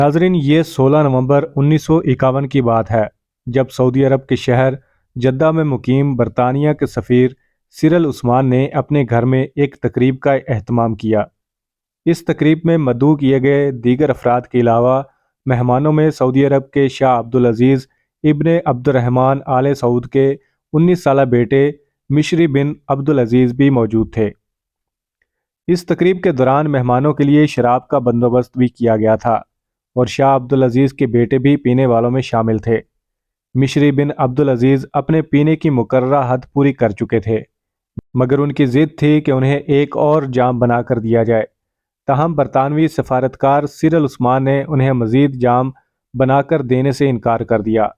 नाजरीन, ये 16 नवंबर 1951 की बात है जब सऊदी अरब के शहर जद्दा में मुकीम बरतानिया के सफ़ीर सिरल उस्मान ने अपने घर में एक तकरीब का एहतमाम किया। इस तकरीब में मदऊ किए गए दीगर अफराद के अलावा मेहमानों में सऊदी अरब के शाह अब्दुल अजीज़ इब्ने अब्दुर्रहमान आले सऊद के 19 साला बेटे मिशरी बिन अब्दुल अजीज़ भी मौजूद थे। इस तकरीब के दौरान मेहमानों के लिए शराब का बंदोबस्त भी किया गया था और शाह अब्दुल अजीज़ के बेटे भी पीने वालों में शामिल थे। मिशरी बिन अब्दुल अजीज़ अपने पीने की मुकर्ररा हद पूरी कर चुके थे, मगर उनकी ज़िद थी कि उन्हें एक और जाम बना कर दिया जाए। ताहम बरतानवी सफारतकार सिरल उस्मान ने उन्हें मज़ीद जाम बनाकर देने से इनकार कर दिया।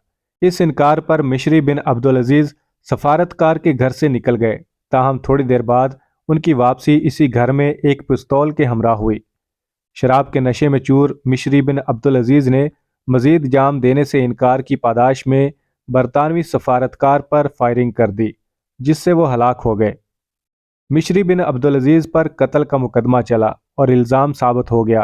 इस इनकार पर मिशरी बिन अब्दुल अजीज़ सफारतकार के घर से निकल गए। ताहम थोड़ी देर बाद उनकी वापसी इसी घर में एक पिस्तौल के हमरा हुई। शराब के नशे में चूर मिशरी बिन अब्दुल अजीज़ ने मज़ीद जाम देने से इनकार की पादाश में बरतानवी सफारतकार पर फायरिंग कर दी, जिससे वो हलाक हो गए। मिशरी बिन अब्दुल अजीज़ पर कत्ल का मुकदमा चला और इल्ज़ाम साबित हो गया।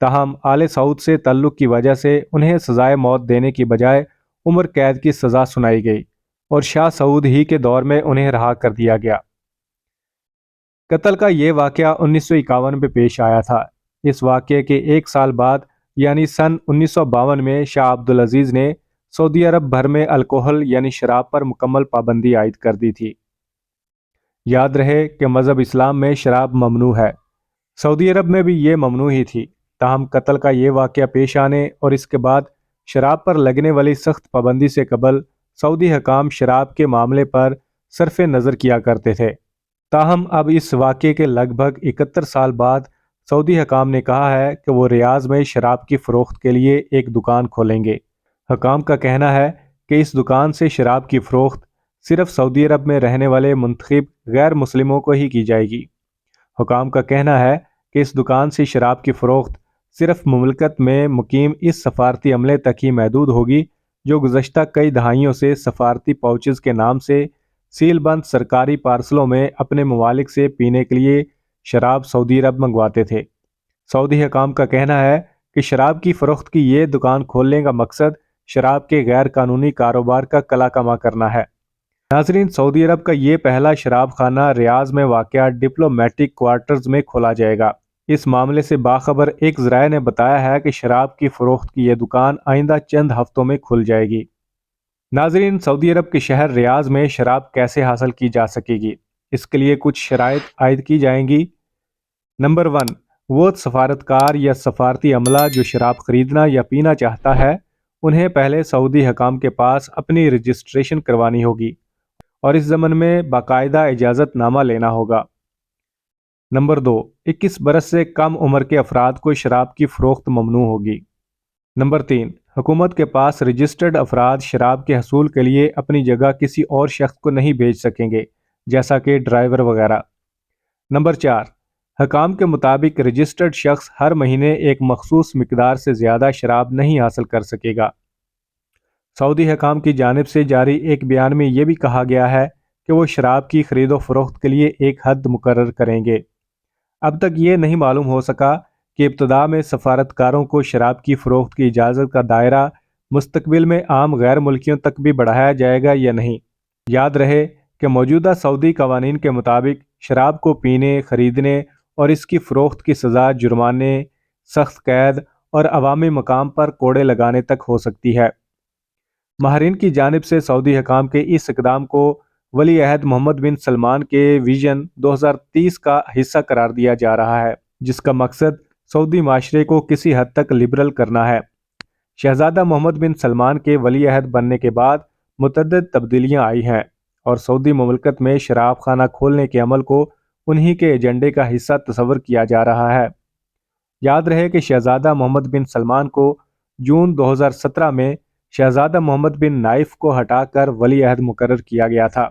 ताहम आले सऊद से तल्लुक़ की वजह से उन्हें सज़ाए मौत देने की बजाय उम्र कैद की सज़ा सुनाई गई और शाह सऊद ही के दौर में उन्हें रहा कर दिया गया। कत्ल का ये वाक़या 1951 में पेश आया था। इस वाक़े के एक साल बाद यानी सन 1952 में शाह अब्दुल अजीज़ ने सऊदी अरब भर में अल्कोहल यानी शराब पर मुकम्मल पाबंदी आयद कर दी थी। याद रहे कि मज़हब इस्लाम में शराब ममनू है, सऊदी अरब में भी ये ममनू ही थी। ताहम कत्ल का ये वाक़या पेश आने और इसके बाद शराब पर लगने वाली सख्त पाबंदी से कबल सऊदी हकाम शराब के मामले पर सरफ नज़र किया करते थे। ताहम अब इस वाक़े के लगभग 71 साल बाद सऊदी हकाम ने कहा है कि वो रियाज़ में शराब की फ़रोख्त के लिए एक दुकान खोलेंगे। हकाम का कहना है कि इस दुकान से शराब की फ़रोख्त सिर्फ सऊदी अरब में रहने वाले मुंतखब गैर मुस्लिमों को ही की जाएगी। हुकाम का कहना है कि इस दुकान से शराब की फ़रोख्त सिर्फ मुमलकत में मुकीम इस सफारती अमले तक ही महदूद होगी जो गुज़श्ता कई दहाइयों से सफारती पाउचेज़ के नाम से सील बंद सरकारी पार्सलों में अपने ममालिक से पीने के लिए शराब सऊदी अरब मंगवाते थे। सऊदी हकाम का कहना है कि शराब की फ़रोख्त की ये दुकान खोलने का मकसद शराब के गैर कानूनी कारोबार का कला कमा करना है। नाजरीन, सऊदी अरब का ये पहला शराब खाना रियाज में वाक़या डिप्लोमेटिक क्वार्टर्स में खोला जाएगा। इस मामले से बाखबर एक ज़राए ने बताया है कि शराब की फ़रोख्त की यह दुकान आइंदा चंद हफ्तों में खुल जाएगी। नाजरीन, सऊदी अरब के शहर रियाज में शराब कैसे हासिल की जा सकेगी, इसके लिए कुछ शराइत आयद की जाएंगी। नंबर 1, वो सफारतकार या सफारती अमला जो शराब खरीदना या पीना चाहता है, उन्हें पहले सऊदी हकाम के पास अपनी रजिस्ट्रेशन करवानी होगी और इस ज़मन में बाकायदा इजाज़तनामा लेना होगा। नंबर 2, 21 बरस से कम उम्र के अफराद को शराब की फ़रोख्त ममनू होगी। नंबर 3, हुकूमत के पास रजिस्टर्ड अफराद शराब के हसूल के लिए अपनी जगह किसी और शख्स को नहीं भेज सकेंगे, जैसा कि ड्राइवर वगैरह। नंबर 4, हकाम के मुताबिक रजिस्टर्ड शख्स हर महीने एक मखसूस मिकदार से ज़्यादा शराब नहीं हासिल कर सकेगा। सऊदी हकाम की जानिब से जारी एक बयान में यह भी कहा गया है कि वो शराब की खरीदो फरोख्त के लिए एक हद मुकर्रर करेंगे। अब तक ये नहीं मालूम हो सका कि इब्तदा में सफारतकारों को शराब की फ़रोख्त की इजाज़त का दायरा मुस्तकबिल में आम गैर मुल्कियों तक भी बढ़ाया जाएगा या नहीं। याद रहे कि मौजूदा सऊदी कवानीन के मुताबिक शराब को पीने, ख़रीदने और इसकी फ़रोख्त की सज़ा जुर्माने, सख्त कैद और अवामी मकाम पर कोड़े लगाने तक हो सकती है। माहरीन की जानिब से सऊदी हकाम के इस इक़दाम को वली अहद मोहम्मद बिन सलमान के विजन 2030 का हिस्सा करार दिया जा रहा है, जिसका मकसद सऊदी माशरे को किसी हद तक लिबरल करना है। शहजादा मोहम्मद बिन सलमान के वली अहद बनने के बाद मुतअद्दिद तब्दीलियाँ आई हैं और सऊदी मुमलकत में शराब खाना खोलने के अमल को उन्हीं के एजेंडे का हिस्सा तस्वर किया जा रहा है। याद रहे कि शहजादा मोहम्मद बिन सलमान को जून 2017 में शहजादा मोहम्मद बिन नाइफ को हटाकर वली अहद मुकर्रर किया गया था।